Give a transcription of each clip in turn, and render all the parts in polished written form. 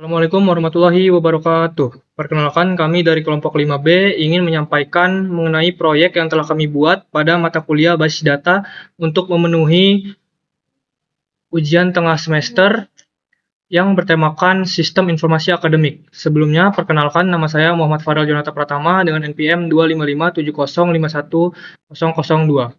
Assalamualaikum warahmatullahi wabarakatuh. Perkenalkan, kami dari kelompok 5B ingin menyampaikan mengenai proyek yang telah kami buat pada mata kuliah basis data untuk memenuhi ujian tengah semester yang bertemakan Sistem Informasi Akademik. Sebelumnya, perkenalkan nama saya Muhammad Farel Jonata Pratama dengan NPM 255705102.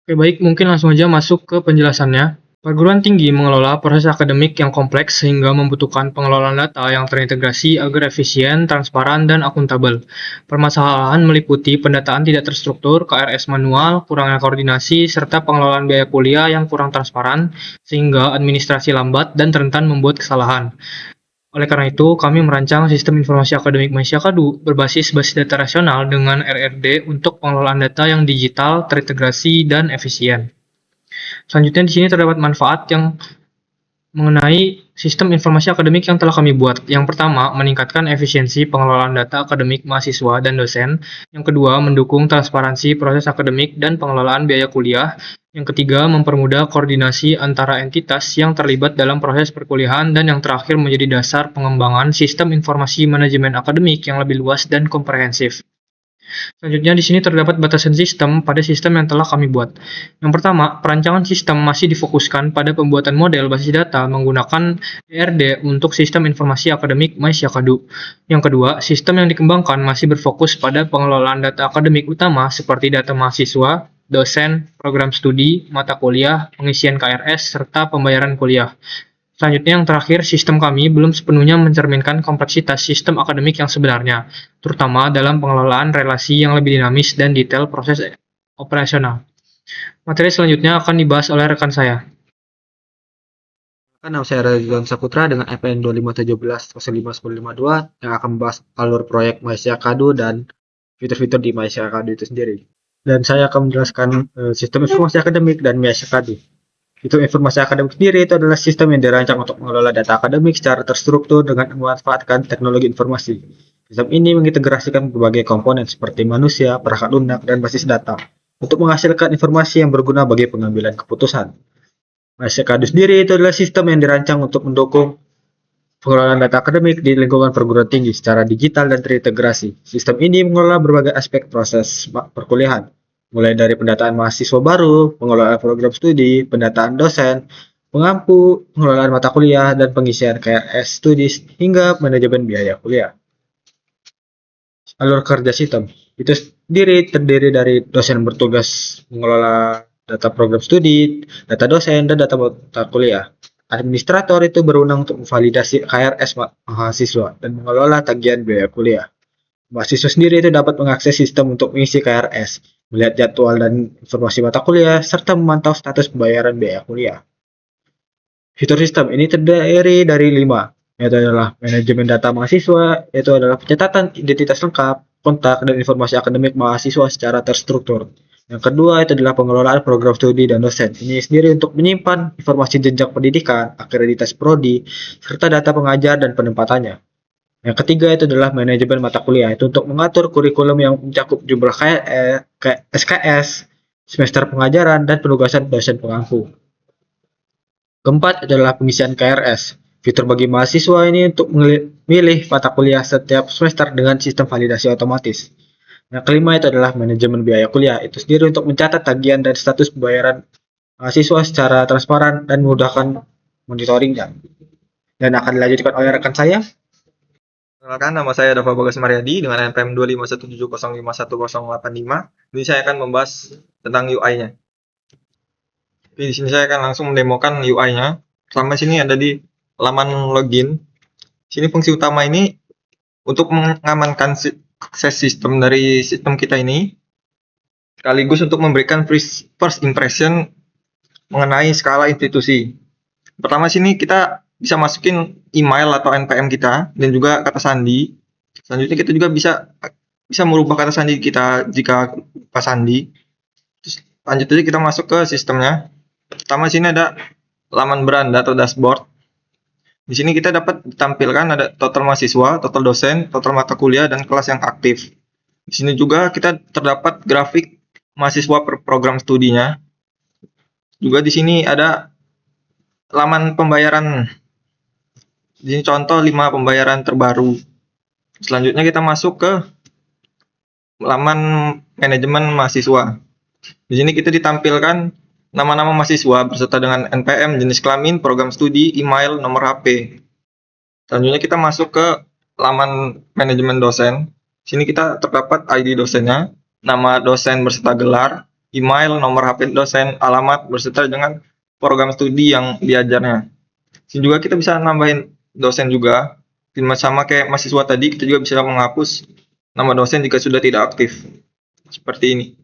Oke, baik, mungkin langsung aja masuk ke penjelasannya. Perguruan tinggi mengelola proses akademik yang kompleks sehingga membutuhkan pengelolaan data yang terintegrasi agar efisien, transparan, dan akuntabel. Permasalahan meliputi pendataan tidak terstruktur, KRS manual, kurangnya koordinasi, serta pengelolaan biaya kuliah yang kurang transparan, sehingga administrasi lambat dan rentan membuat kesalahan. Oleh karena itu, kami merancang sistem informasi akademik Malaysia Kadu berbasis basis data rasional dengan RRD untuk pengelolaan data yang digital, terintegrasi, dan efisien. Selanjutnya di sini terdapat manfaat yang mengenai sistem informasi akademik yang telah kami buat. Yang pertama, meningkatkan efisiensi pengelolaan data akademik mahasiswa dan dosen. Yang kedua, mendukung transparansi proses akademik dan pengelolaan biaya kuliah. Yang ketiga, mempermudah koordinasi antara entitas yang terlibat dalam proses perkuliahan. Dan yang terakhir, menjadi dasar pengembangan sistem informasi manajemen akademik yang lebih luas dan komprehensif. Selanjutnya di sini terdapat batasan sistem pada sistem yang telah kami buat. Yang pertama, perancangan sistem masih difokuskan pada pembuatan model basis data menggunakan ERD untuk sistem informasi akademik Malaysia Kadu. Yang kedua, sistem yang dikembangkan masih berfokus pada pengelolaan data akademik utama seperti data mahasiswa, dosen, program studi, mata kuliah, pengisian KRS, serta pembayaran kuliah. Selanjutnya yang terakhir, sistem kami belum sepenuhnya mencerminkan kompleksitas sistem akademik yang sebenarnya, terutama dalam pengelolaan relasi yang lebih dinamis dan detail proses operasional. Materi selanjutnya akan dibahas oleh rekan saya. Nama saya Ridwan Saputra dengan IPN 2517-051052 yang akan membahas alur proyek Malaysia Kadu dan fitur-fitur di Malaysia Kadu itu sendiri. Dan saya akan menjelaskan sistem informasi akademik dan Malaysia Kadu. Sistem informasi akademik sendiri itu adalah sistem yang dirancang untuk mengelola data akademik secara terstruktur dengan memanfaatkan teknologi informasi. Sistem ini mengintegrasikan berbagai komponen seperti manusia, perangkat lunak, dan basis data untuk menghasilkan informasi yang berguna bagi pengambilan keputusan. Malaysia Kadu sendiri itu adalah sistem yang dirancang untuk mendukung pengelolaan data akademik di lingkungan perguruan tinggi secara digital dan terintegrasi. Sistem ini mengelola berbagai aspek proses perkuliahan, mulai dari pendataan mahasiswa baru, pengelolaan program studi, pendataan dosen, pengampu, pengelolaan mata kuliah, dan pengisian KRS studi hingga manajemen biaya kuliah. Alur kerja sistem itu sendiri terdiri dari dosen bertugas mengelola data program studi, data dosen, dan data mata kuliah. Administrator itu berwenang untuk memvalidasi KRS mahasiswa dan mengelola tagihan biaya kuliah. Mahasiswa sendiri itu dapat mengakses sistem untuk mengisi KRS, melihat jadwal dan informasi mata kuliah, serta memantau status pembayaran biaya kuliah. Fitur sistem ini terdiri dari 5, yaitu adalah manajemen data mahasiswa, yaitu adalah pencatatan identitas lengkap, kontak, dan informasi akademik mahasiswa secara terstruktur. Yang kedua itu adalah pengelolaan program studi dan dosen. Ini sendiri untuk menyimpan informasi jenjang pendidikan, akreditasi prodi, serta data pengajar dan penempatannya. Yang ketiga itu adalah manajemen mata kuliah, itu untuk mengatur kurikulum yang mencakup jumlah SKS, semester pengajaran, dan penugasan dosen pengampu. Keempat adalah pengisian KRS. Fitur bagi mahasiswa ini untuk memilih mata kuliah setiap semester dengan sistem validasi otomatis. Yang kelima itu adalah manajemen biaya kuliah, itu sendiri untuk mencatat tagihan dan status pembayaran mahasiswa secara transparan dan memudahkan monitoringnya. Dan akan dilanjutkan oleh rekan saya. Perkenalkan, nama saya Dava Bagas Mariadi dengan NPM 251705185. Ini saya akan membahas tentang UI-nya. Oke, di sini saya akan langsung mendemokan UI-nya. Pertama sini ada di halaman login. Sini fungsi utama ini untuk mengamankan akses sistem dari sistem kita ini, sekaligus untuk memberikan first impression mengenai skala institusi. Pertama sini kita bisa masukin email atau NPM kita dan juga kata sandi. Selanjutnya kita juga bisa merubah kata sandi kita jika lupa sandi. Terus lanjut aja kita masuk ke sistemnya. Pertama sini ada laman beranda atau dashboard. Di sini kita dapat ditampilkan ada total mahasiswa, total dosen, total mata kuliah, dan kelas yang aktif. Di sini juga kita terdapat grafik mahasiswa per program studinya. Juga di sini ada laman pembayaran Di sini contoh 5 pembayaran terbaru. Selanjutnya kita masuk ke laman manajemen mahasiswa. Di sini kita ditampilkan nama-nama mahasiswa beserta dengan NPM, jenis kelamin, program studi, email, nomor HP. Selanjutnya kita masuk ke laman manajemen dosen. Sini kita terdapat ID dosennya, nama dosen beserta gelar, email, nomor HP dosen, alamat beserta dengan program studi yang diajarnya. Sini juga kita bisa nambahin dosen juga. Sama kayak mahasiswa tadi, kita juga bisa menghapus nama dosen jika sudah tidak aktif. Seperti ini.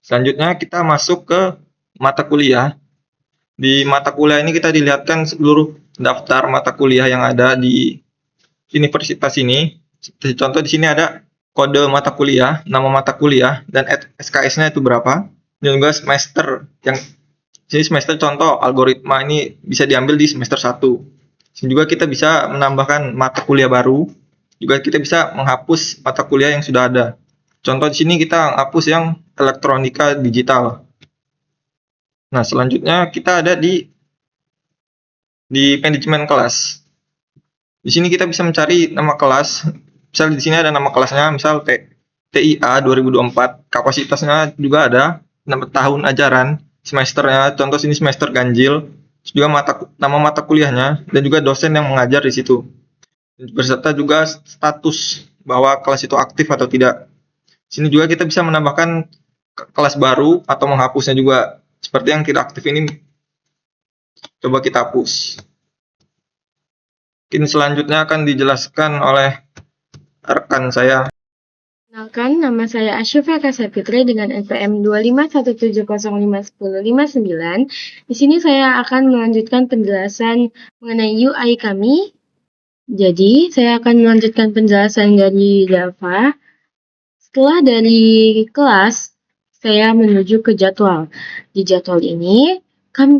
Selanjutnya kita masuk ke mata kuliah. Di mata kuliah ini kita dilihatkan seluruh daftar mata kuliah yang ada di universitas ini. Contoh di sini ada kode mata kuliah, nama mata kuliah, dan SKS-nya itu berapa. Dan juga semester. Yang sini semester contoh algoritma ini bisa diambil di semester 1. Sini juga kita bisa menambahkan mata kuliah baru. Juga kita bisa menghapus mata kuliah yang sudah ada. Contoh di sini kita hapus yang elektronika digital. Nah, selanjutnya kita ada di manajemen kelas. Di sini kita bisa mencari nama kelas. Misal di sini ada nama kelasnya, misal TIA 2024. Kapasitasnya juga ada, nama tahun ajaran, semesternya. Contoh sini semester ganjil. Juga nama mata kuliahnya dan juga dosen yang mengajar di situ. Beserta juga status bahwa kelas itu aktif atau tidak. Sini juga kita bisa menambahkan kelas baru atau menghapusnya juga. Seperti yang tidak aktif ini, coba kita hapus. Mungkin selanjutnya akan dijelaskan oleh rekan saya. Kenalkan, nama saya Asyufa Kasapitri dengan NPM 251705059. Di sini saya akan melanjutkan penjelasan mengenai UI kami. Jadi, saya akan melanjutkan penjelasan dari Java. Setelah dari kelas, saya menuju ke jadwal. Di jadwal ini,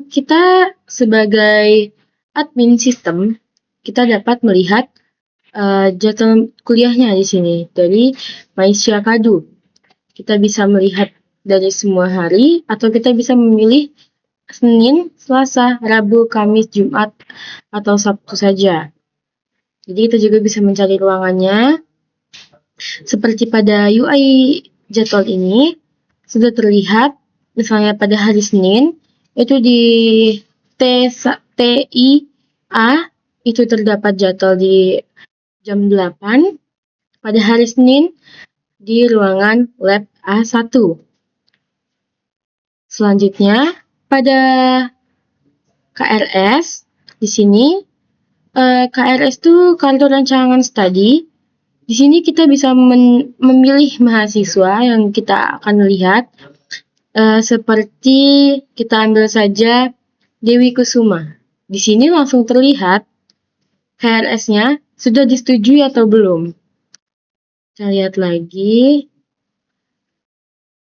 kita sebagai admin sistem, kita dapat melihat jadwal kuliahnya di sini dari MySyakadu. Kita bisa melihat dari semua hari atau kita bisa memilih Senin, Selasa, Rabu, Kamis, Jumat, atau Sabtu saja. Jadi kita juga bisa mencari ruangannya. Seperti pada UI jadwal ini, sudah terlihat misalnya pada hari Senin, itu di TIA, itu terdapat jadwal di jam 8 pada hari Senin di ruangan lab A1. Selanjutnya pada KRS di sini KRS itu kartu rancangan studi. Di sini kita bisa memilih mahasiswa yang kita akan lihat. Seperti kita ambil saja Dewi Kusuma. Di sini langsung terlihat KRS-nya sudah disetujui atau belum. Kita lihat lagi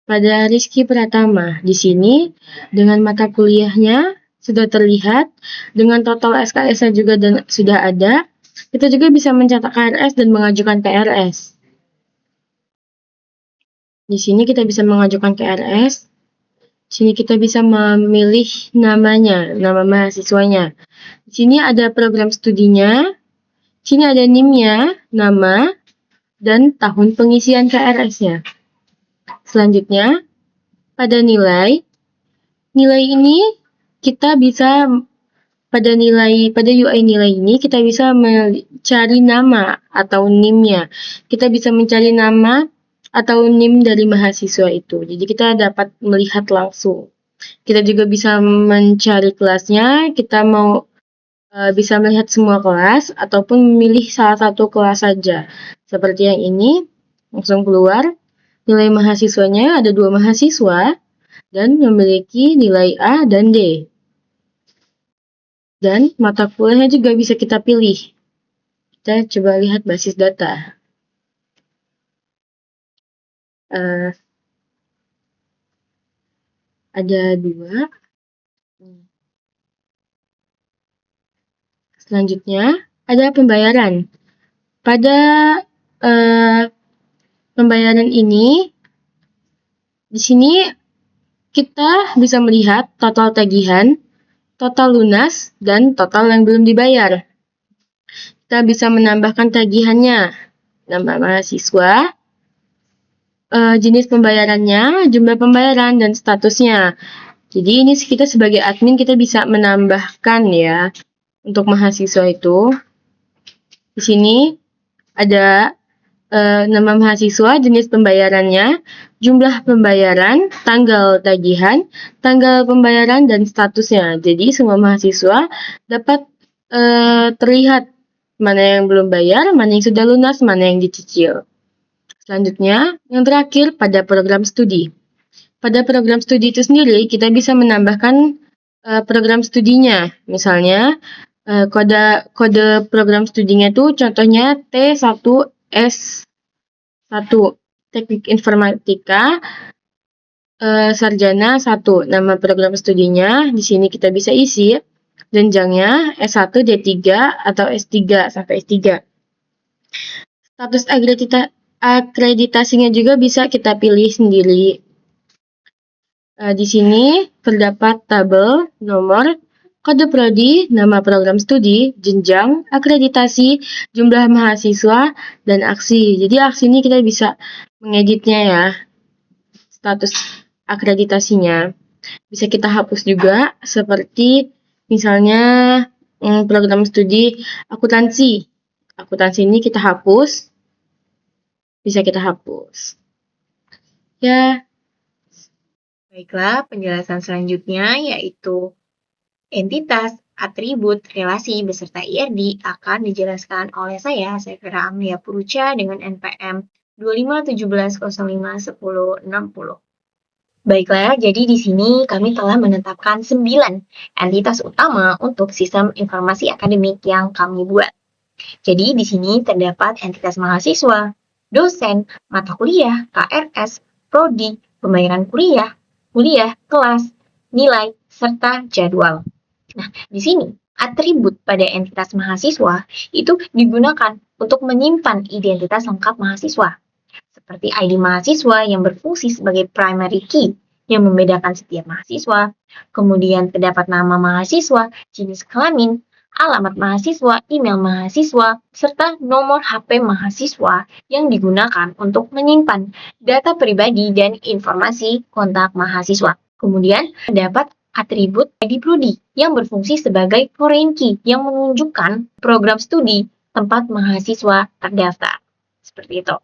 pada Rizky Pratama. Di sini dengan mata kuliahnya sudah terlihat, dengan total SKS-nya juga sudah ada. Kita juga bisa mencetak KRS dan mengajukan KRS. Di sini kita bisa mengajukan KRS. Di sini kita bisa memilih namanya, nama mahasiswanya. Di sini ada program studinya. Di sini ada NIM-nya, nama, dan tahun pengisian KRS-nya. Selanjutnya, pada nilai. Nilai ini kita bisa pada UI nilai ini kita bisa mencari nama atau NIM-nya. Kita bisa mencari nama atau NIM dari mahasiswa itu. Jadi kita dapat melihat langsung. Kita juga bisa mencari kelasnya. Kita bisa melihat semua kelas ataupun memilih salah satu kelas saja. Seperti yang ini, langsung keluar. Nilai mahasiswanya ada 2 mahasiswa dan memiliki nilai A dan D. Dan mata kuliahnya juga bisa kita pilih. Kita coba lihat basis data. Ada 2. Selanjutnya, ada pembayaran. Pada pembayaran ini, di sini kita bisa melihat total tagihan, total lunas, dan total yang belum dibayar. kita bisa menambahkan tagihannya, nama mahasiswa, jenis pembayarannya, jumlah pembayaran, dan statusnya. Jadi ini kita sebagai admin kita bisa menambahkan ya untuk mahasiswa itu. Di sini ada nama mahasiswa, jenis pembayarannya, jumlah pembayaran, tanggal tagihan, tanggal pembayaran, dan statusnya. Jadi semua mahasiswa dapat terlihat mana yang belum bayar, mana yang sudah lunas, mana yang dicicil. Selanjutnya, yang terakhir pada program studi. Pada program studi itu sendiri, kita bisa menambahkan program studinya. Misalnya, kode program studinya itu contohnya T1S1 Teknik Informatika Sarjana 1. Nama program studinya di sini kita bisa isi jenjangnya S1, D3 atau S3 sampai S3. Status akreditasinya juga bisa kita pilih sendiri. Di sini terdapat tabel, nomor, kode prodi, nama program studi, jenjang, akreditasi, jumlah mahasiswa, dan aksi. Jadi aksi ini kita bisa mengeditnya ya, status akreditasinya. Bisa kita hapus juga, seperti misalnya program studi akuntansi. Akuntansi ini kita hapus, bisa kita hapus. Ya. Baiklah, penjelasan selanjutnya yaitu entitas, atribut, relasi, beserta IRD akan dijelaskan oleh saya Fira Amelia Puruca dengan NPM 2517051060. Baiklah, jadi di sini kami telah menetapkan 9 entitas utama untuk sistem informasi akademik yang kami buat. Jadi di sini terdapat entitas mahasiswa, dosen, mata kuliah, KRS, prodi, pembayaran kuliah, kelas, nilai, serta jadwal. Nah, di sini atribut pada entitas mahasiswa itu digunakan untuk menyimpan identitas lengkap mahasiswa, seperti ID mahasiswa yang berfungsi sebagai primary key yang membedakan setiap mahasiswa, kemudian terdapat nama mahasiswa, jenis kelamin, alamat mahasiswa, email mahasiswa, serta nomor HP mahasiswa yang digunakan untuk menyimpan data pribadi dan informasi kontak mahasiswa. Kemudian terdapat atribut ID prodi yang berfungsi sebagai foreign key yang menunjukkan program studi tempat mahasiswa terdaftar. Seperti itu.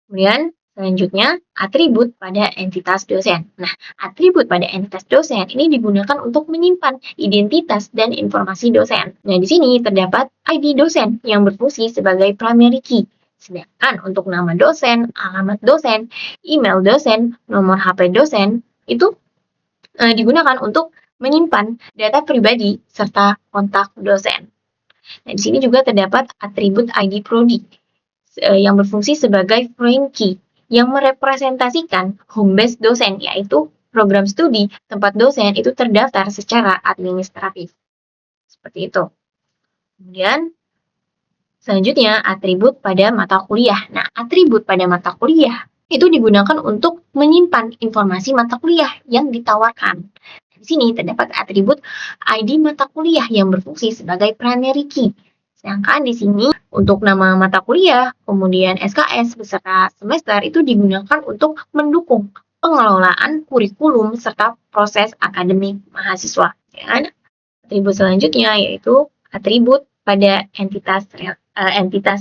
Kemudian selanjutnya, atribut pada entitas dosen. Nah, atribut pada entitas dosen ini digunakan untuk menyimpan identitas dan informasi dosen. Nah, di sini terdapat ID dosen yang berfungsi sebagai primary key. Sedangkan untuk nama dosen, alamat dosen, email dosen, nomor HP dosen, itu digunakan untuk menyimpan data pribadi serta kontak dosen. Nah, di sini juga terdapat atribut ID prodi yang berfungsi sebagai foreign key yang merepresentasikan home base dosen, yaitu program studi tempat dosen itu terdaftar secara administratif. Seperti itu. Kemudian, selanjutnya atribut pada mata kuliah. Nah, atribut pada mata kuliah itu digunakan untuk menyimpan informasi mata kuliah yang ditawarkan. Di sini terdapat atribut ID mata kuliah yang berfungsi sebagai primary key. Sedangkan di sini untuk nama mata kuliah, kemudian SKS beserta semester itu digunakan untuk mendukung pengelolaan kurikulum serta proses akademik mahasiswa. Dan atribut selanjutnya yaitu atribut pada entitas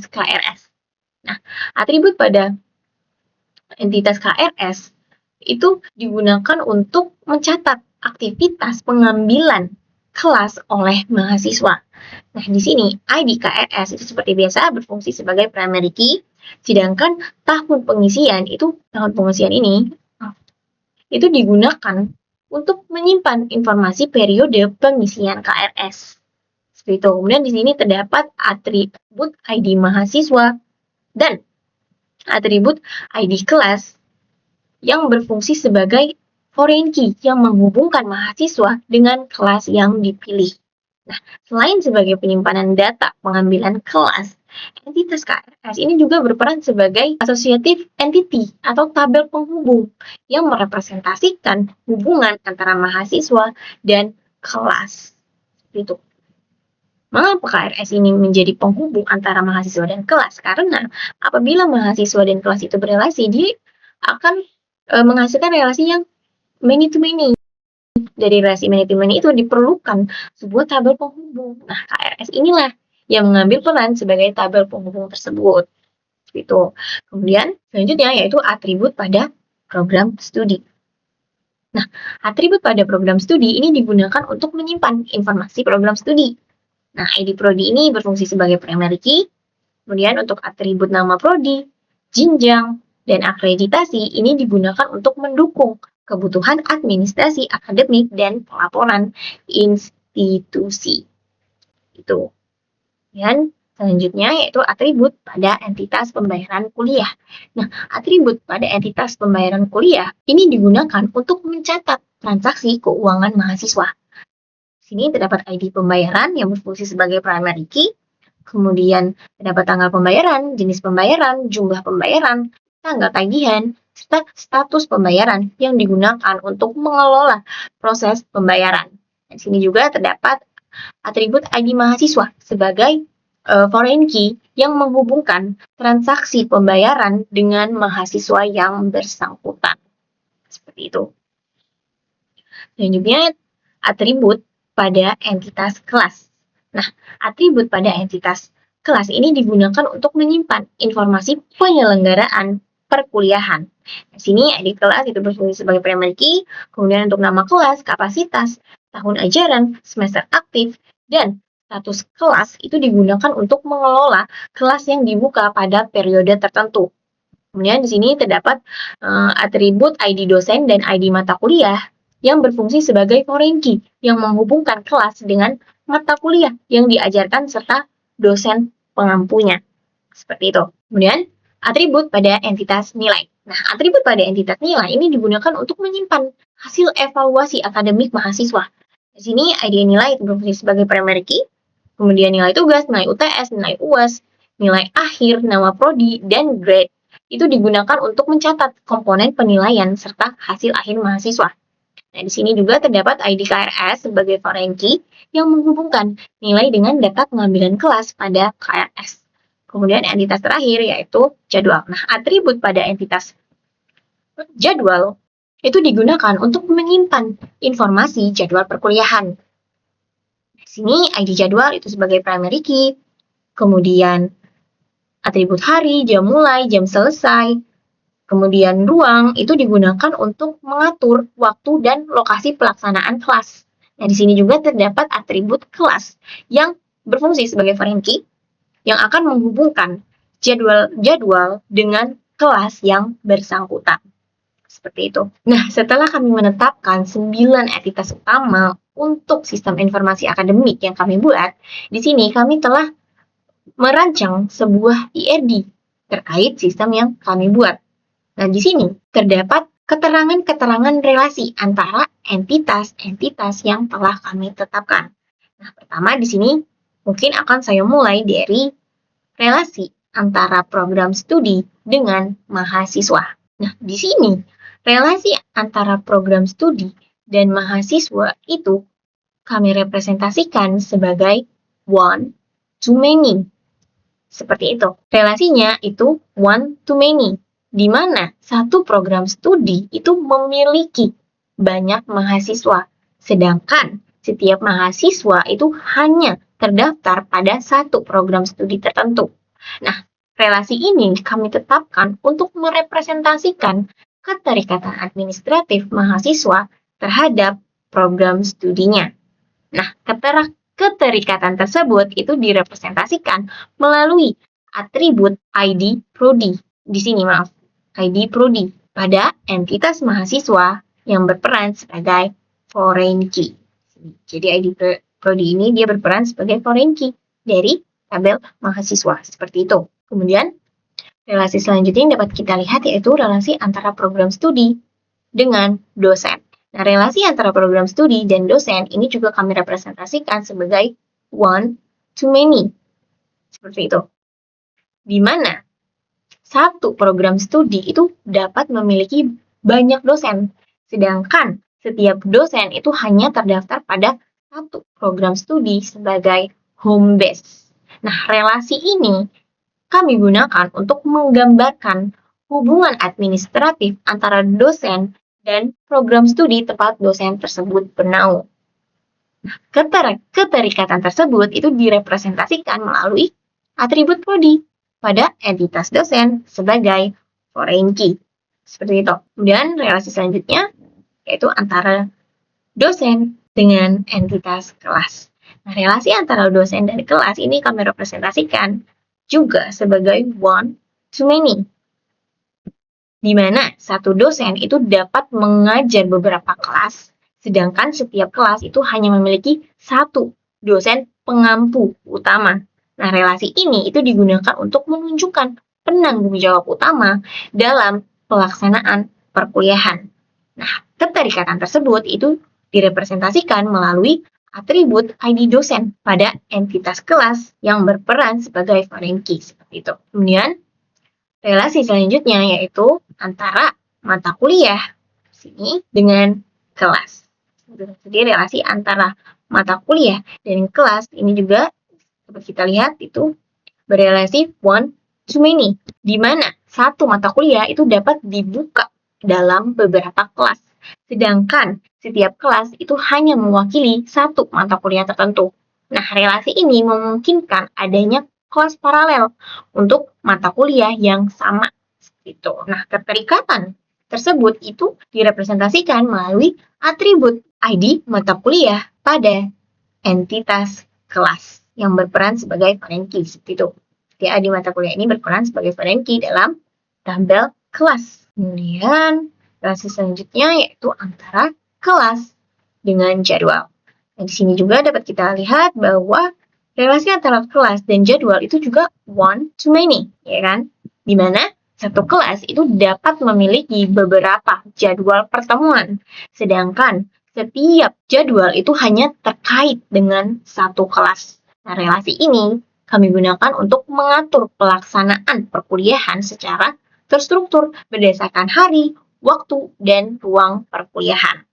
KRS. Nah, atribut pada entitas KRS itu digunakan untuk mencatat aktivitas pengambilan kelas oleh mahasiswa. Nah, di sini ID KRS itu seperti biasa berfungsi sebagai primary key, sedangkan tahun pengisian ini itu digunakan untuk menyimpan informasi periode pengisian KRS. Seperti itu. Kemudian di sini terdapat atribut ID mahasiswa dan atribut ID kelas yang berfungsi sebagai foreign key yang menghubungkan mahasiswa dengan kelas yang dipilih. Nah, selain sebagai penyimpanan data pengambilan kelas, entitas KRS ini juga berperan sebagai associative entity atau tabel penghubung yang merepresentasikan hubungan antara mahasiswa dan kelas. Itu. Mengapa KRS ini menjadi penghubung antara mahasiswa dan kelas? Karena apabila mahasiswa dan kelas itu berelasi, dia akan menghasilkan relasi yang many to many. Dari relasi many to many itu diperlukan sebuah tabel penghubung. Nah, KRS inilah yang mengambil peran sebagai tabel penghubung tersebut. Gitu. Kemudian selanjutnya yaitu atribut pada program studi. Nah, atribut pada program studi ini digunakan untuk menyimpan informasi program studi. Nah, ID prodi ini berfungsi sebagai primary key. Kemudian untuk atribut nama prodi, jenjang, dan akreditasi ini digunakan untuk mendukung kebutuhan administrasi akademik dan pelaporan institusi. Itu. Dan selanjutnya yaitu atribut pada entitas pembayaran kuliah. Nah, atribut pada entitas pembayaran kuliah ini digunakan untuk mencatat transaksi keuangan mahasiswa. Di sini terdapat ID pembayaran yang berfungsi sebagai primary key, kemudian terdapat tanggal pembayaran, jenis pembayaran, jumlah pembayaran, tanggal tagihan, serta status pembayaran yang digunakan untuk mengelola proses pembayaran. Di sini juga terdapat atribut ID mahasiswa sebagai foreign key yang menghubungkan transaksi pembayaran dengan mahasiswa yang bersangkutan. Seperti itu. Selanjutnya, atribut pada entitas kelas. Nah, atribut pada entitas kelas ini digunakan untuk menyimpan informasi penyelenggaraan perkuliahan. Di sini ID kelas itu berfungsi sebagai primary key, kemudian untuk nama kelas, kapasitas, tahun ajaran, semester aktif, dan status kelas itu digunakan untuk mengelola kelas yang dibuka pada periode tertentu. Kemudian di sini terdapat atribut ID dosen dan ID mata kuliah yang berfungsi sebagai foreign key yang menghubungkan kelas dengan mata kuliah yang diajarkan serta dosen pengampunya. Seperti itu. Kemudian, atribut pada entitas nilai. Nah, atribut pada entitas nilai ini digunakan untuk menyimpan hasil evaluasi akademik mahasiswa. Di sini, ID nilai itu berfungsi sebagai primary key, kemudian nilai tugas, nilai UTS, nilai UAS, nilai akhir, nama prodi, dan grade. Itu digunakan untuk mencatat komponen penilaian serta hasil akhir mahasiswa. Nah, di sini juga terdapat ID KRS sebagai foreign key yang menghubungkan nilai dengan data pengambilan kelas pada KRS. Kemudian entitas terakhir yaitu jadwal. Nah, atribut pada entitas jadwal itu digunakan untuk menyimpan informasi jadwal perkuliahan. Di sini ID jadwal itu sebagai primary key, kemudian atribut hari, jam mulai, jam selesai, kemudian ruang itu digunakan untuk mengatur waktu dan lokasi pelaksanaan kelas. Nah, di sini juga terdapat atribut kelas yang berfungsi sebagai foreign key yang akan menghubungkan jadwal dengan kelas yang bersangkutan. Seperti itu. Nah, setelah kami menetapkan 9 entitas utama untuk sistem informasi akademik yang kami buat, di sini kami telah merancang sebuah IRD terkait sistem yang kami buat. Nah, di sini terdapat keterangan-keterangan relasi antara entitas-entitas yang telah kami tetapkan. Nah, pertama di sini mungkin akan saya mulai dari relasi antara program studi dengan mahasiswa. Nah, di sini relasi antara program studi dan mahasiswa itu kami representasikan sebagai one to many. Seperti itu. Relasinya itu one to many, di mana satu program studi itu memiliki banyak mahasiswa, sedangkan setiap mahasiswa itu hanya terdaftar pada satu program studi tertentu. Nah, relasi ini kami tetapkan untuk merepresentasikan keterikatan administratif mahasiswa terhadap program studinya. Nah, keterikatan tersebut itu direpresentasikan melalui atribut ID prodi. Di sini ID prodi pada entitas mahasiswa yang berperan sebagai foreign key. Jadi ID prodi ini dia berperan sebagai foreign key dari tabel mahasiswa seperti itu. Kemudian relasi selanjutnya yang dapat kita lihat yaitu relasi antara program studi dengan dosen. Nah, relasi antara program studi dan dosen ini juga kami representasikan sebagai one to many. Seperti itu. Di mana satu program studi itu dapat memiliki banyak dosen, sedangkan setiap dosen itu hanya terdaftar pada satu program studi sebagai home base. Nah, relasi ini kami gunakan untuk menggambarkan hubungan administratif antara dosen dan program studi tempat dosen tersebut bernaung. Nah, keterikatan tersebut itu direpresentasikan melalui atribut prodi pada entitas dosen sebagai foreign key. Seperti itu. Kemudian relasi selanjutnya yaitu antara dosen dengan entitas kelas. Nah, relasi antara dosen dan kelas ini kami representasikan juga sebagai one to many, di mana satu dosen itu dapat mengajar beberapa kelas, sedangkan setiap kelas itu hanya memiliki satu dosen pengampu utama. Nah, relasi ini itu digunakan untuk menunjukkan penanggung jawab utama dalam pelaksanaan perkuliahan. Nah, keterikatan tersebut itu direpresentasikan melalui atribut ID dosen pada entitas kelas yang berperan sebagai foreign key, seperti itu. Kemudian, relasi selanjutnya yaitu antara mata kuliah sini dengan kelas. Jadi relasi antara mata kuliah dan kelas ini juga dapat kita lihat itu berelasi one to many, di mana satu mata kuliah itu dapat dibuka dalam beberapa kelas, sedangkan setiap kelas itu hanya mewakili satu mata kuliah tertentu. Nah, relasi ini memungkinkan adanya kelas paralel untuk mata kuliah yang sama. Gitu. Nah, keterikatan tersebut itu direpresentasikan melalui atribut ID mata kuliah pada entitas kelas yang berperan sebagai foreign key. Seperti itu. Jadi, ID mata kuliah ini berperan sebagai foreign key dalam tabel kelas. Kemudian, relasi selanjutnya yaitu antara kelas dengan jadwal. Nah, di sini juga dapat kita lihat bahwa relasi antara kelas dan jadwal itu juga one to many, ya kan? Di mana satu kelas itu dapat memiliki beberapa jadwal pertemuan, sedangkan setiap jadwal itu hanya terkait dengan satu kelas. Nah, relasi ini kami gunakan untuk mengatur pelaksanaan perkuliahan secara terstruktur berdasarkan hari, waktu, dan ruang perkuliahan.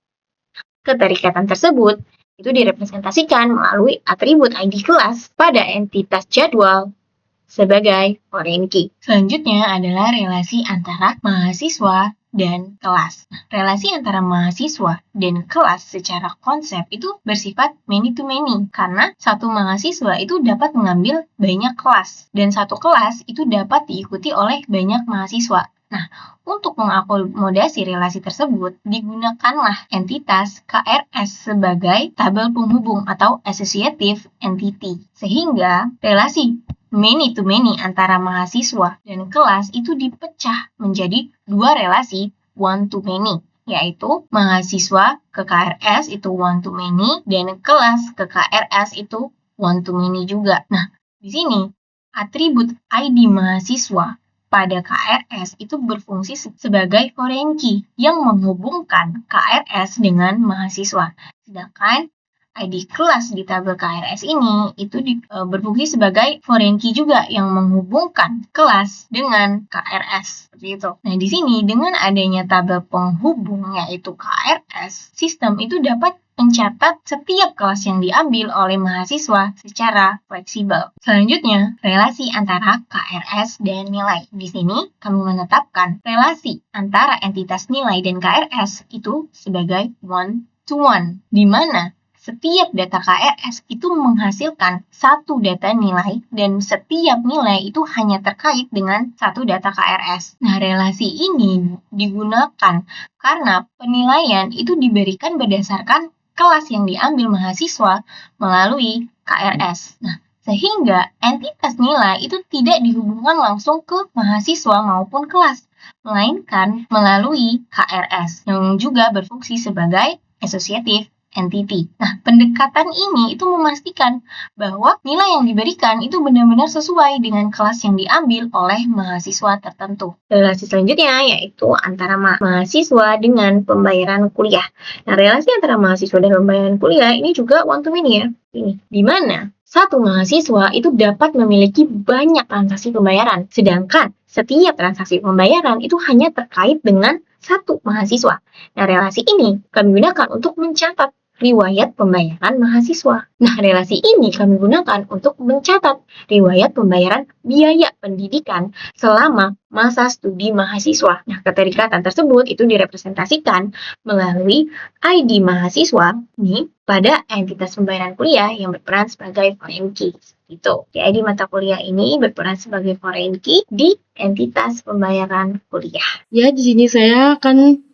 Keterikatan tersebut itu direpresentasikan melalui atribut ID kelas pada entitas jadwal sebagai foreign key. Selanjutnya adalah relasi antara mahasiswa dan kelas. Relasi antara mahasiswa dan kelas secara konsep itu bersifat many to many, karena satu mahasiswa itu dapat mengambil banyak kelas, dan satu kelas itu dapat diikuti oleh banyak mahasiswa. Nah, untuk mengakomodasi relasi tersebut, digunakanlah entitas KRS sebagai tabel penghubung atau associative entity. Sehingga relasi many to many antara mahasiswa dan kelas itu dipecah menjadi dua relasi one to many, yaitu mahasiswa ke KRS itu one to many, dan kelas ke KRS itu one to many juga. Nah, di sini atribut ID mahasiswa pada KRS itu berfungsi sebagai foreign key yang menghubungkan KRS dengan mahasiswa. Sedangkan ID kelas di tabel KRS ini itu berfungsi sebagai foreign key juga yang menghubungkan kelas dengan KRS. Seperti itu. Nah, di sini dengan adanya tabel penghubung yaitu KRS, sistem itu dapat mencatat setiap kelas yang diambil oleh mahasiswa secara fleksibel. Selanjutnya, relasi antara KRS dan nilai. Di sini, kami menetapkan relasi antara entitas nilai dan KRS itu sebagai one to one, di mana setiap data KRS itu menghasilkan satu data nilai dan setiap nilai itu hanya terkait dengan satu data KRS. Nah, relasi ini digunakan karena penilaian itu diberikan berdasarkan kelas yang diambil mahasiswa melalui KRS. Nah, sehingga entitas nilai itu tidak dihubungkan langsung ke mahasiswa maupun kelas, melainkan melalui KRS yang juga berfungsi sebagai associative entity. Nah, pendekatan ini itu memastikan bahwa nilai yang diberikan itu benar-benar sesuai dengan kelas yang diambil oleh mahasiswa tertentu. Relasi selanjutnya yaitu antara mahasiswa dengan pembayaran kuliah. Nah, relasi antara mahasiswa dan pembayaran kuliah ini juga one to many ya. Ini di mana satu mahasiswa itu dapat memiliki banyak transaksi pembayaran, sedangkan setiap transaksi pembayaran itu hanya terkait dengan satu mahasiswa. Nah, relasi ini kami gunakan untuk mencatat riwayat pembayaran mahasiswa. Nah, relasi ini kami gunakan untuk mencatat riwayat pembayaran biaya pendidikan selama masa studi mahasiswa. Nah, keterikatan tersebut itu direpresentasikan melalui ID mahasiswa nih pada entitas pembayaran kuliah yang berperan sebagai foreign key. Itu. ID mata kuliah ini berperan sebagai foreign key di entitas pembayaran kuliah. Ya, di sini saya akan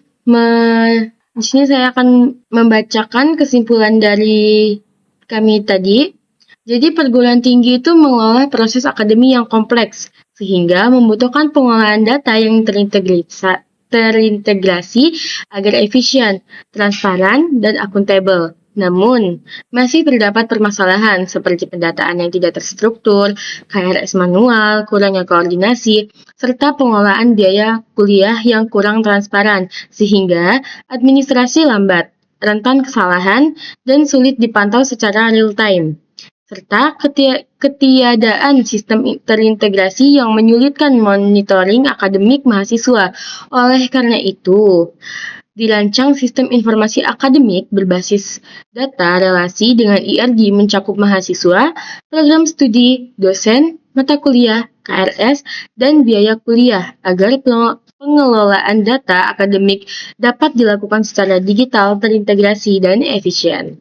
membacakan kesimpulan dari kami tadi. Jadi perguruan tinggi itu mengelola proses akademi yang kompleks, sehingga membutuhkan pengolahan data yang terintegrasi agar efisien, transparan, dan akuntabel. Namun, masih terdapat permasalahan seperti pendataan yang tidak terstruktur, KRS manual, kurangnya koordinasi, serta pengelolaan biaya kuliah yang kurang transparan, sehingga administrasi lambat, rentan kesalahan, dan sulit dipantau secara real-time. Serta ketiadaan sistem terintegrasi yang menyulitkan monitoring akademik mahasiswa. Oleh karena itu, dirancang sistem informasi akademik berbasis data relasi dengan IRG mencakup mahasiswa, program studi, dosen, mata kuliah, KRS, dan biaya kuliah agar pengelolaan data akademik dapat dilakukan secara digital, terintegrasi, dan efisien.